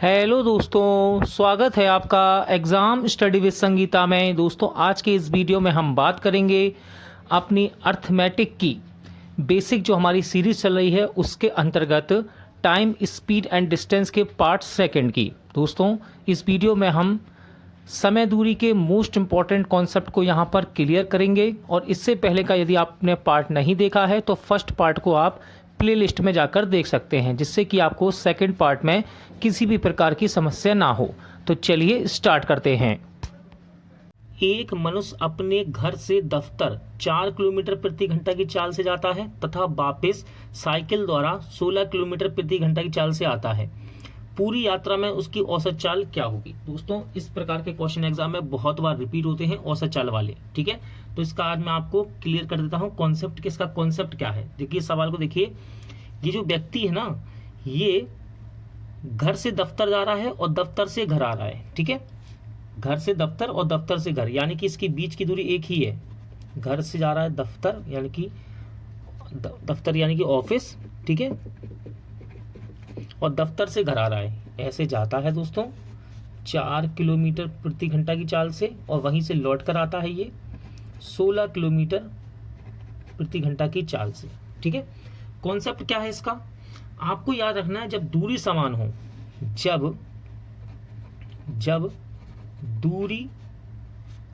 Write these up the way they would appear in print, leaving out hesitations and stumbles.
Hello दोस्तों, स्वागत है आपका एग्ज़ाम स्टडी विद संगीता में। दोस्तों, आज के इस वीडियो में हम बात करेंगे अपनी अर्थमेटिक की बेसिक जो हमारी सीरीज़ चल रही है उसके अंतर्गत टाइम, स्पीड एंड डिस्टेंस के पार्ट सेकंड की। दोस्तों, इस वीडियो में हम समय दूरी के मोस्ट इम्पॉर्टेंट कॉन्सेप्ट को यहाँ पर क्लियर करेंगे। और इससे पहले का यदि आपने पार्ट नहीं देखा है तो फर्स्ट पार्ट को आप प्ले लिस्ट में जाकर देख सकते हैं, जिससे कि आपको सेकंड पार्ट में किसी भी प्रकार की समस्या ना हो। तो चलिए स्टार्ट करते हैं। एक मनुष्य अपने घर से दफ्तर 4 किलोमीटर प्रति घंटा की चाल से जाता है तथा वापस साइकिल द्वारा 16 किलोमीटर प्रति घंटा की चाल से आता है। पूरी यात्रा में उसकी औसत चाल क्या होगी? दोस्तों, इस प्रकार के क्वेश्चन एग्जाम में बहुत बार रिपीट होते हैं औसत चाल वाले। ठीक है, तो इसका आज मैं आपको क्लियर कर देता हूँ कॉन्सेप्ट कि इसका कॉन्सेप्ट क्या है। देखिए सवाल को, देखिए ये जो व्यक्ति है ना, ये घर से दफ्तर जा रहा है और दफ्तर से घर आ रहा है। ठीक है, घर से दफ्तर और दफ्तर से घर, यानी कि इसकी बीच की दूरी एक ही है। घर से जा रहा है दफ्तर, यानी कि दफ्तर यानी कि ऑफिस, ठीक है, और दफ्तर से घर आ रहा है, ऐसे जाता है दोस्तों 4 किलोमीटर प्रति घंटा की चाल से, और वहीं से लौट कर आता है ये 16 किलोमीटर प्रति घंटा की चाल से। ठीक है, कॉन्सेप्ट क्या है इसका? आपको याद रखना है, जब दूरी समान हो, जब दूरी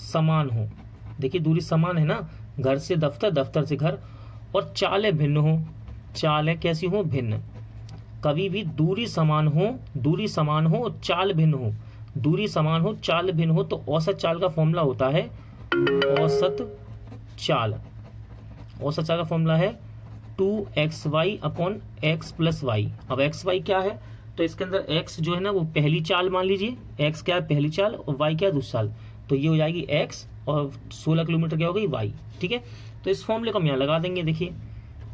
समान हो, देखिए दूरी समान है ना, घर से दफ्तर, दफ्तर से घर, और चालें भिन्न हो, चालें कैसी हो? भिन्न। कभी भी दूरी समान हो और चाल भिन्न हो, दूरी समान हो चाल भिन्न हो, तो औसत चाल का फॉर्मूला होता है औसत चाल। औसत चाल का फॉर्मूला है 2xy upon x plus y. अब xy क्या है? तो इसके अंदर x जो है ना वो पहली चाल मान लीजिए, x क्या है? पहली चाल, और y क्या है? दूसरी चाल। तो ये हो जाएगी x और 16 किलोमीटर क्या हो गई? y। ठीक है, तो इस फॉर्मूले को हम यहाँ लगा देंगे। देखिए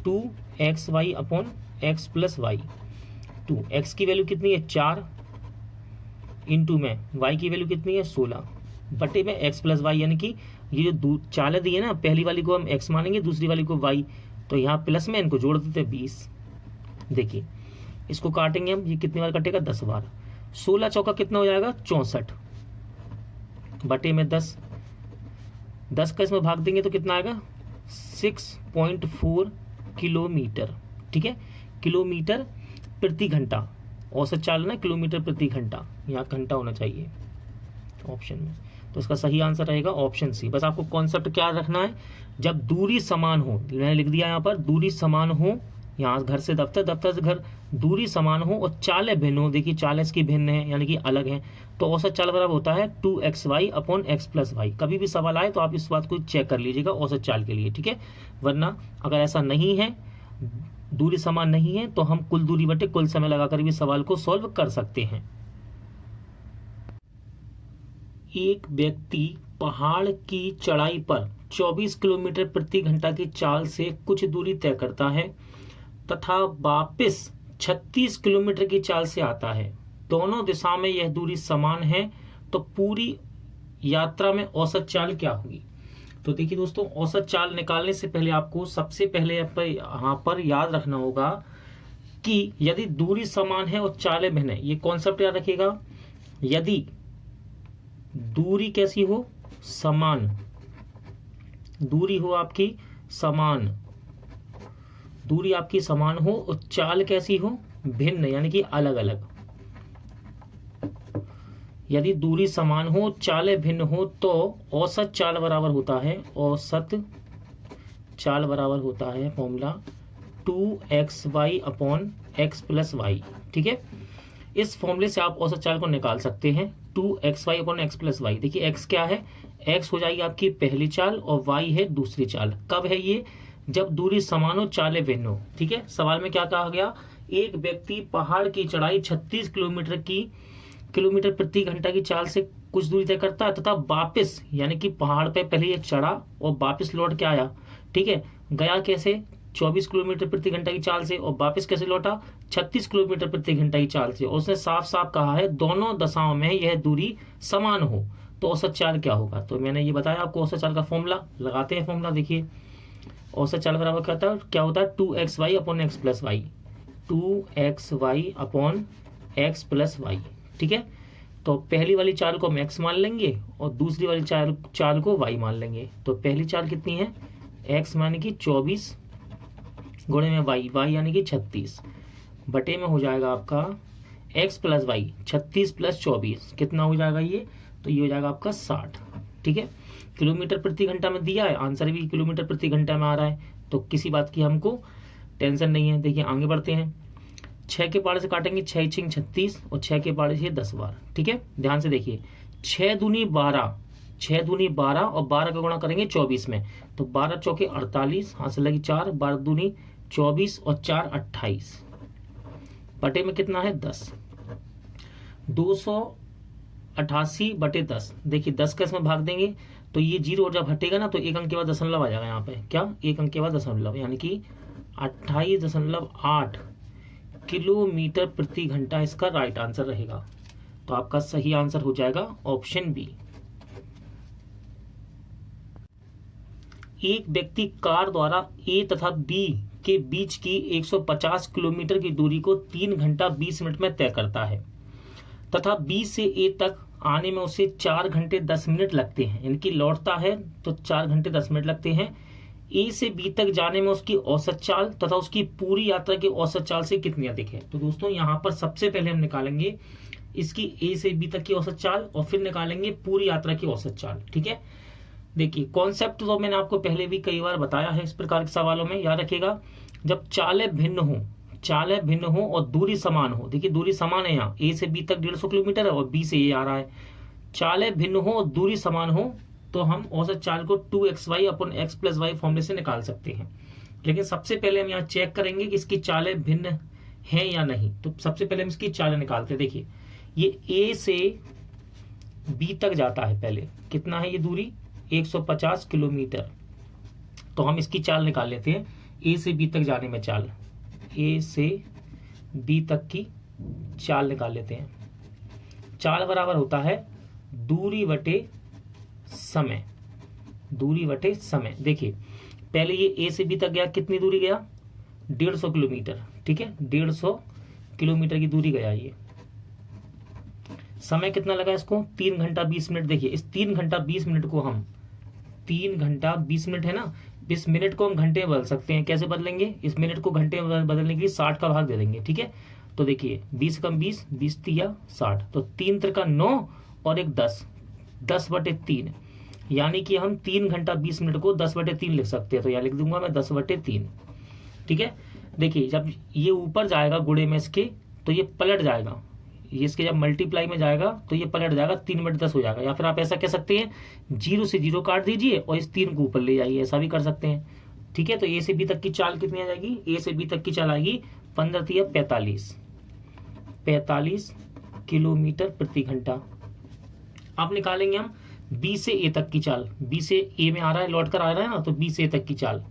2xy upon x plus Y. 2x की वैल्यू कितनी है? 4 इंटू में y की वैल्यू कितनी है? 16 बटे में x प्लस वाई, यानी कि ये जो चालें दी है ना, पहली वाली को हम x मानेंगे, दूसरी वाली को y, तो यहाँ प्लस में इनको जोड़ देते 20। देखिए इसको काटेंगे हम, ये कितनी बार कटेगा? 10 बार। 16 चौका कितना हो जाएगा? 64 बटे में 10। 10 का इसमें भाग देंगे तो कितना आएगा? 6.4 किलोमीटर। ठीक है, किलोमीटर प्रति घंटा। औसत चाल ना किलोमीटर प्रति घंटा, यहाँ घंटा होना चाहिए ऑप्शन में, तो इसका सही आंसर रहेगा ऑप्शन सी। बस आपको कॉन्सेप्ट क्या रखना है, जब दूरी समान हो, मैंने लिख दिया यहाँ पर, दूरी समान हो, यहाँ घर से दफ्तर, दफ्तर से घर, दूरी समान हो और चालें भिन्न हो। देखिए चाल इसकी भिन्न है, यानी कि अलग है, तो औसत चाल बराबर होता है 2xy upon x plus Y. कभी भी सवाल आए तो आप इस बात को चेक कर लीजिएगा औसत चाल के लिए। ठीक है, वरना अगर ऐसा नहीं है, दूरी समान नहीं है, तो हम कुल दूरी बटे कुल समय लगाकर भी सवाल को सॉल्व कर सकते हैं। एक व्यक्ति पहाड़ की चढ़ाई पर 24 किलोमीटर प्रति घंटा की चाल से कुछ दूरी तय करता है तथा वापस 36 किलोमीटर की चाल से आता है। दोनों दिशा में यह दूरी समान है, तो पूरी यात्रा में औसत चाल क्या होगी? तो देखिए दोस्तों, औसत चाल निकालने से पहले आपको सबसे पहले यहाँ पर याद रखना होगा कि यदि दूरी समान है और चालें भिन्न है, ये कॉन्सेप्ट याद रखिएगा। यदि दूरी कैसी हो? समान, दूरी हो आपकी समान, दूरी आपकी समान हो और चाल कैसी हो? भिन्न, यानी कि अलग अलग। यदि दूरी समान हो, चालें भिन्न हो, तो औसत चाल बराबर होता है, औसत चाल बराबर होता है formula 2xy upon x plus y. ठीक है, इस फॉर्मूले से आप औसत चाल को निकाल सकते हैं, 2xy upon x plus y. देखिए x क्या है? x हो जाएगी आपकी पहली चाल और y है दूसरी चाल। कब है ये? जब दूरी समान हो, चालें भिन्न हो। ठीक है, सवाल में क्या कहा गया? एक व्यक्ति पहाड़ की चढ़ाई 36 किलोमीटर प्रति घंटा की चाल से कुछ दूरी तय करता है तथा वापस, यानी कि पहाड़ पे पहले ये चढ़ा और वापस लौट के आया। ठीक है, गया कैसे? 24 किलोमीटर प्रति घंटा की चाल से, और वापस कैसे लौटा? 36 किलोमीटर प्रति घंटा की चाल से। और उसने साफ साफ कहा है दोनों दशाओं में यह दूरी समान हो, तो औसत चाल क्या होगा? तो मैंने ये बताया आपको औसत चाल का फॉर्मूला लगाते हैं। फॉर्मूला देखिए, औसत चाल बराबर क्या होता है? 2xy upon x plus y. 2xy upon x plus y. ठीक है। तो पहली वाली चाल को हम x मान लेंगे और दूसरी वाली चाल को y मान लेंगे। तो पहली चाल कितनी है, x यानी कि 24 गुणे में y यानी कि 36 बटे में हो जाएगा आपका x प्लस वाई, 36 प्लस 24 कितना हो जाएगा ये, तो ये हो जाएगा आपका 60। ठीक है, किलोमीटर प्रति घंटा में दिया है, आंसर भी किलोमीटर प्रति घंटा में आ रहा है, तो किसी बात की हमको टेंशन नहीं है। देखिए आगे बढ़ते हैं, 6 के पाड़े से काटेंगे, 6 छिंग 36 और 6 के पाड़े से 10 बार। ठीक है, ध्यान से देखिए, 6 दूनी 12, 6 दूनी 12 और 12 का गुणा करेंगे 24 में, तो 12 चौके 48, हाथ से लगी 4, 12 दूनी 24 और 4 28 बटे में कितना है 10, 288 बटे 10। देखिए 10 का इसमें भाग देंगे तो ये 0 और जब हटेगा ना तो एक अंक के बाद दशमलव आ जाएगा यहाँ पे, क्या, एक अंक के बाद दशमलव, यानी कि 28.8 किलोमीटर प्रति घंटा इसका राइट आंसर रहेगा। तो आपका सही आंसर हो जाएगा ऑप्शन बी। एक व्यक्ति कार द्वारा ए तथा बी के बीच की 150 किलोमीटर की दूरी को 3 घंटा 20 मिनट में तय करता है तथा बी से ए तक आने में उसे 4 घंटे 10 मिनट लगते हैं, यानी कि लौटता है तो 4 घंटे 10 मिनट लगते हैं। ए से बी तक जाने में उसकी औसत चाल तथा उसकी पूरी यात्रा की औसत चाल से कितनी अधिक है। तो दोस्तों यहाँ पर सबसे पहले हम निकालेंगे इसकी ए से बी तक की औसत चाल और फिर निकालेंगे पूरी यात्रा की औसत चाल। ठीक है, देखिए कॉन्सेप्ट तो मैंने आपको पहले भी कई बार बताया है इस प्रकार के सवालों में, याद रखिएगा। जब चालें भिन्न हो और दूरी समान हो, देखिए दूरी समान है, यहाँ ए से बी तक 150 किलोमीटर है और बी से ए आ रहा है, चालें भिन्न हो और दूरी समान हो तो हम औसत चाल को 2xy अपन x प्लस वाई फॉर्मूले से निकाल सकते हैं। लेकिन सबसे पहले हम यहाँ चेक करेंगे कि इसकी चालें भिन्न हैं या नहीं। तो सबसे पहले हम इसकी चालें निकालते हैं। देखिए ये a से b तक जाता है, पहले कितना है ये दूरी 150 किलोमीटर, तो हम इसकी चाल निकाल लेते हैं। a से b तक जाने में चाल, a से b तक की चाल निकाल लेते हैं। चाल बराबर होता है दूरी बटे समय, दूरी बटे समय। देखिए पहले ये ए से बी तक गया, कितनी दूरी गया 150 किलोमीटर। ठीक है, 150 किलोमीटर की दूरी गया ये। समय कितना लगा इसको 3 घंटा 20 मिनट। देखिए इस 3 घंटा 20 मिनट को हम 3 घंटा 20 मिनट है ना, इस मिनट को हम घंटे में बदल सकते हैं। कैसे बदलेंगे, इस मिनट को घंटे में बदलने के लिए 60 का भाग दे देंगे। ठीक है, तो देखिए 20 कम 20, 20 तिया 60, तो 3 त्रिका 9 और एक 10, 10 बटे 3, यानी कि हम 3 घंटा 20 मिनट को 10 बटे 3 लिख सकते हैं। तो यहाँ लिख दूंगा मैं 10 बटे 3। ठीक है, देखिए जब ये ऊपर जाएगा गुणे में इसके तो ये पलट जाएगा, ये इसके जब मल्टीप्लाई में जाएगा तो ये पलट जाएगा, 3 बटे 10 हो जाएगा। या फिर आप ऐसा कह सकते हैं 0 से 0 काट दीजिए और इस 3 को ऊपर ले जाइए, ऐसा भी कर सकते हैं। ठीक है, तो ए से बी तक की चाल कितनी आ जाएगी, ए से बी तक की चाल आएगी 15 तिया 45 किलोमीटर प्रति घंटा। अब निकालेंगे हम बी से ए तक की चाल, बी से ए में आ रहा है, लौट कर आ रहा है ना, तो बी से ए तक की चाल,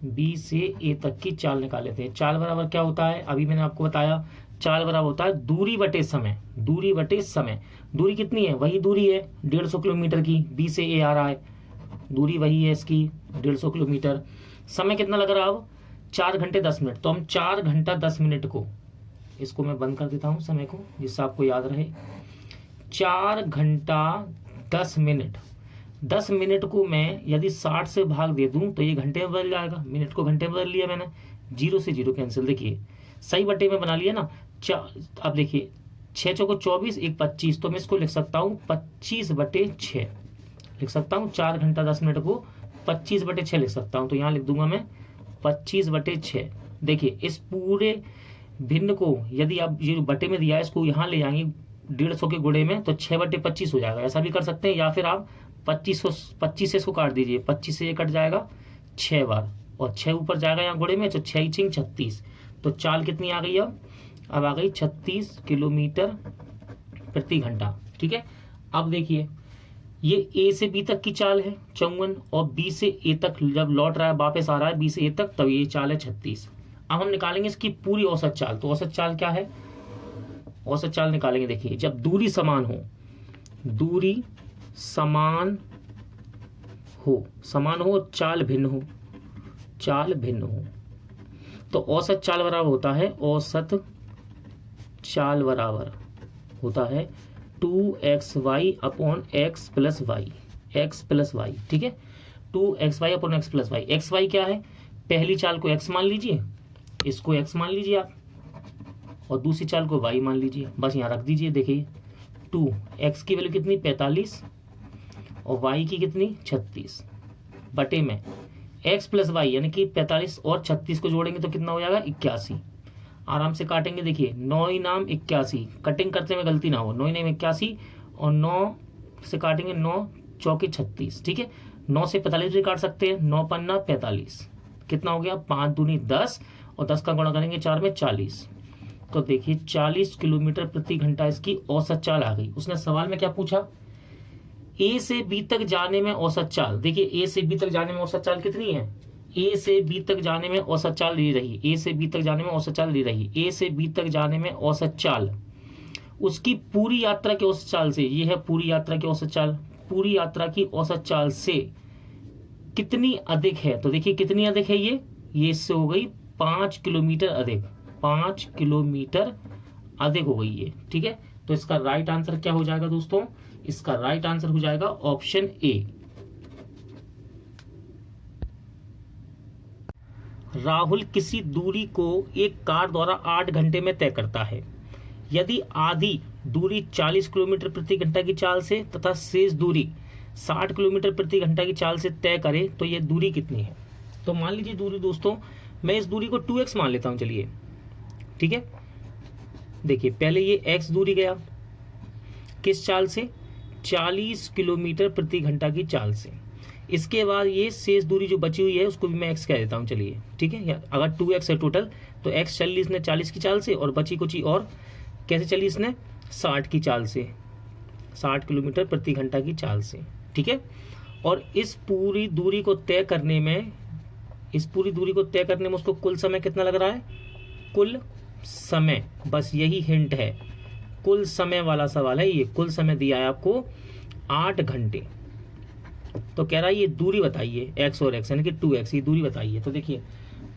बी से ए तक की चाल निकाल लेते हैं। चाल बराबर क्या होता है, अभी मैंने आपको बताया, चाल बराबर होता है दूरी बटे समय, दूरी बटे समय। दूरी कितनी है, वही दूरी है 150 किलोमीटर की, बी से ए आ रहा है, दूरी वही है इसकी 150 किलोमीटर। समय कितना लग रहा है अब 4 घंटे 10 मिनट, तो हम 4 घंटा 10 मिनट को, इसको मैं बंद कर देता हूँ समय को जिससे आपको याद रहे, 4 घंटा 10 मिनट, 10 मिनट को मैं यदि 60 से भाग दे दूं तो ये घंटे में बदल जाएगा, मिनट को घंटे में बदल लिया मैंने, 0 से 0 कैंसिल। देखिए सही बटे में बना लिया ना। अब देखिए 6 चौको 24, 1 25, तो मैं इसको लिख सकता हूँ 25 बटे 6 लिख सकता हूँ। 4 घंटा 10 मिनट को 25 बटे 6 लिख सकता हूँ, तो यहाँ लिख दूंगा मैं 25 बटे 6। देखिए इस पूरे भिन्न को यदि आप ये बटे में दिया है इसको यहाँ ले जाएंगे 150 के गुणे में, तो 6 बटे 25 हो जाएगा, ऐसा भी कर सकते हैं। या फिर आप 25 से इसको काट दीजिए, 25 से ये कट जाएगा 6 बार और 6 ऊपर जाएगा यहाँ गुणे में, तो 6 छिंग 36, तो चाल कितनी आ गई अब आ गई 36 किलोमीटर प्रति घंटा। ठीक है, अब देखिए ये ए से बी तक की चाल है 54 और बी से ए तक जब लौट रहा है वापस आ रहा है बी से ए तक, तब ये चाल है 36। अब हम निकालेंगे इसकी पूरी औसत चाल। तो औसत चाल क्या है, औसत चाल निकालेंगे। देखिए जब दूरी समान हो, दूरी समान हो चाल भिन्न हो, चाल भिन्न हो, तो औसत चाल बराबर होता है, औसत चाल बराबर होता है 2xy upon x plus y, x plus y, ठीक है। 2xy upon x plus y. xy क्या है, पहली चाल को x मान लीजिए, इसको x मान लीजिए आप, और दूसरी चाल को y मान लीजिए, बस यहाँ रख दीजिए। देखिए 2x की वैल्यू कितनी 45 और y की कितनी 36 बटे में x प्लस वाई, यानी कि 45 और 36 को जोड़ेंगे तो कितना हो जाएगा 81। आराम से काटेंगे, देखिए 9 नाम 81, कटिंग करते में गलती ना हो, 9 नाम 81 और 9 से काटेंगे 9 चौके 36, ठीक है। 9 से 45 भी काट सकते हैं, 9 पन्ना 45, कितना हो गया 5 दूनी 10 और 10 का गुणा करेंगे 4 में 40। तो देखिए 40 किलोमीटर प्रति घंटा इसकी औसत चाल आ गई। उसने सवाल में क्या पूछा, ए से बी तक जाने में औसत चाल। देखिए ए से बी तक जाने में औसत चाल कितनी है, ए से बी तक जाने में औसत चाल ली रही, ए से बी तक जाने में औसत चाल ली रही, ए से बी तक जाने में औसत चाल उसकी पूरी यात्रा की औसत चाल से, ये है पूरी यात्रा की औसत चाल, पूरी यात्रा की औसत चाल से कितनी अधिक है। तो देखिए कितनी अधिक है, ये इससे हो गई 5 किलोमीटर अधिक, 5 किलोमीटर अधिक हो गई ये, ठीक है। तो इसका राइट आंसर क्या हो जाएगा दोस्तों, इसका राइट आंसर हो जाएगा ऑप्शन ए। राहुल किसी दूरी को एक कार द्वारा 8 घंटे में तय करता है। यदि आधी दूरी 40 किलोमीटर प्रति घंटा की चाल से तथा शेष दूरी 60 किलोमीटर प्रति घंटा की चाल से तय करे तो यह दूरी कितनी है। तो मान लीजिए दूरी दोस्तों, मैं इस दूरी को 2x मान लेता हूं, चलिए ठीक है। देखिए पहले ये x दूरी गया किस चाल से, 40 किलोमीटर प्रति घंटा की चाल से। इसके बाद ये शेष दूरी जो बची हुई है उसको भी मैं x कह देता हूँ, चलिए ठीक है। अगर 2x है टोटल तो x चली इसने 40 की चाल से और बची कुछ और कैसे चली इसने 60 की चाल से, 60 किलोमीटर प्रति घंटा की चाल से, ठीक है। और इस पूरी दूरी को तय करने में, उसको कुल समय कितना लग रहा है, कुल समय, बस यही हिंट है, कुल समय वाला सवाल है ये। कुल समय दिया है आपको 8 घंटे, तो कह रहा है ये दूरी बताइए x और x यानी कि 2x, ये दूरी बताइए। तो देखिए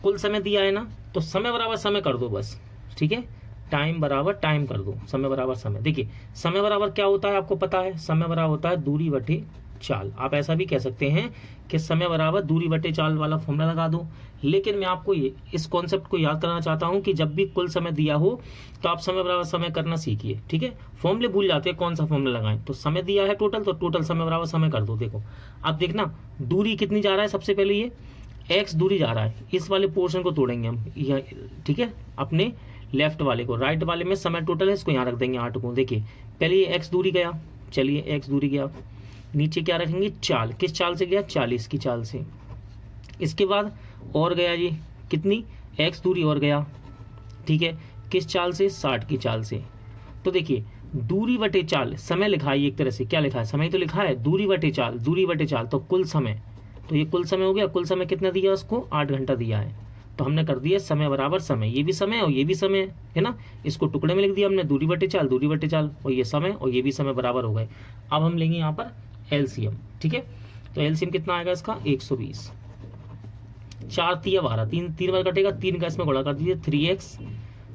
कुल समय दिया है ना, तो समय बराबर समय कर दो बस, ठीक है। टाइम बराबर टाइम कर दो, समय बराबर समय। देखिए समय बराबर क्या होता है आपको पता है, समय बराबर होता है दूरी बटे चाल। आप ऐसा भी कह सकते हैं कि समय बराबर दूरी बटे चाल वाला फॉर्मूला लगा दो। लेकिन मैं आपको इस कॉन्सेप्ट को याद कराना चाहता हूं कि जब भी कुल समय दिया हो तो आप समय बराबर समय करना सीखिए, ठीक है। फॉर्मूले भूल जाते हैं, कौन सा फॉर्मूला लगाएं। तो समय दिया है टोटल, तो टोटल समय बराबर समय कर दो। देखो अब देखना दूरी कितनी जा रहा है, सबसे पहले ये x दूरी जा रहा है, इस वाले पोर्शन को तोड़ेंगे हम, ठीक है, अपने लेफ्ट वाले को। राइट वाले में समय टोटल है, इसको यहाँ रख देंगे 8 को। देखिए पहले ये x दूरी गया, चलिए x दूरी गया, नीचे क्या रखेंगे चाल, किस चाल से गया 40 की चाल से। इसके बाद और गया जी कितनी x दूरी और गया, ठीक है, किस चाल से 60 की चाल से। तो देखिए दूरी बटे चाल, समय लिखा है एक तरह से, क्या लिखा है समय तो लिखा है, दूरी बटे चाल, दूरी बटे चाल तो कुल समय, तो ये कुल समय हो गया। कुल समय कितना दिया उसको 8 घंटा दिया है, तो हमने कर दिया समय बराबर समय, ये भी समय और ये भी समय है ना, इसको टुकड़े में लिख दिया हमने, दूरी बटे चाल, दूरी बटे चाल, और ये समय और ये भी समय बराबर हो गए। अब हम लेंगे यहाँ पर एलसीएम, ठीक है। तो एलसीएम कितना आएगा इसका 120, 4 तिया 12, 3 बार कटेगा, 3 का इसमें गुणा कर दीजिए 3x,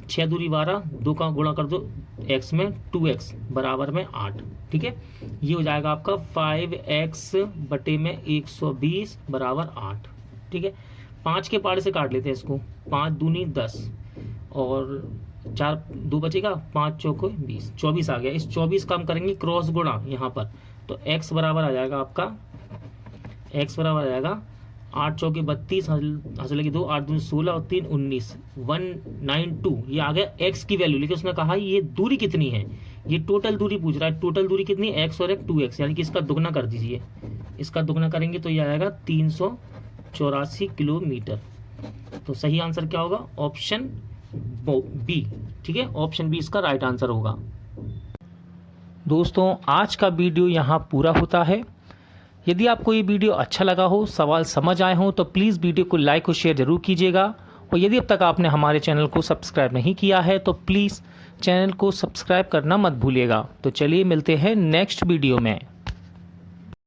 6 दूरी 12, 2 का गुणा कर दो x में 2x बराबर में 8, ठीक है। ये हो जाएगा आपका 5x बटे में 120 बराबर 8, ठीक है। 5 के पाड़े से काट लेते हैं इसको, 5 दूनी 10 और 4 2 बचेगा, 5 चौको 20, 24 आ गया। इस 24 का हम करेंगे क्रॉस गुणा यहाँ पर, तो x बराबर आ जाएगा आपका, x बराबर आ जाएगा 8 चौके 32, हंसले की 2, 8 दूनी 16 और 3 19, 192, ये आ गया x की वैल्यू। लेकिन उसने कहा ये दूरी कितनी है, ये टोटल दूरी पूछ रहा है, टोटल दूरी कितनी x और 2x, यानी कि इसका दुगना कर दीजिए, इसका दुगना करेंगे तो ये आएगा 384 किलोमीटर। तो सही आंसर क्या होगा, ऑप्शन बी, ठीक है, ऑप्शन बी इसका राइट आंसर होगा। दोस्तों आज का वीडियो यहाँ पूरा होता है। यदि आपको ये वीडियो अच्छा लगा हो, सवाल समझ आए हो, तो प्लीज़ वीडियो को लाइक और शेयर जरूर कीजिएगा। और यदि अब तक आपने हमारे चैनल को सब्सक्राइब नहीं किया है तो प्लीज़ चैनल को सब्सक्राइब करना मत भूलिएगा। तो चलिए मिलते हैं नेक्स्ट वीडियो में।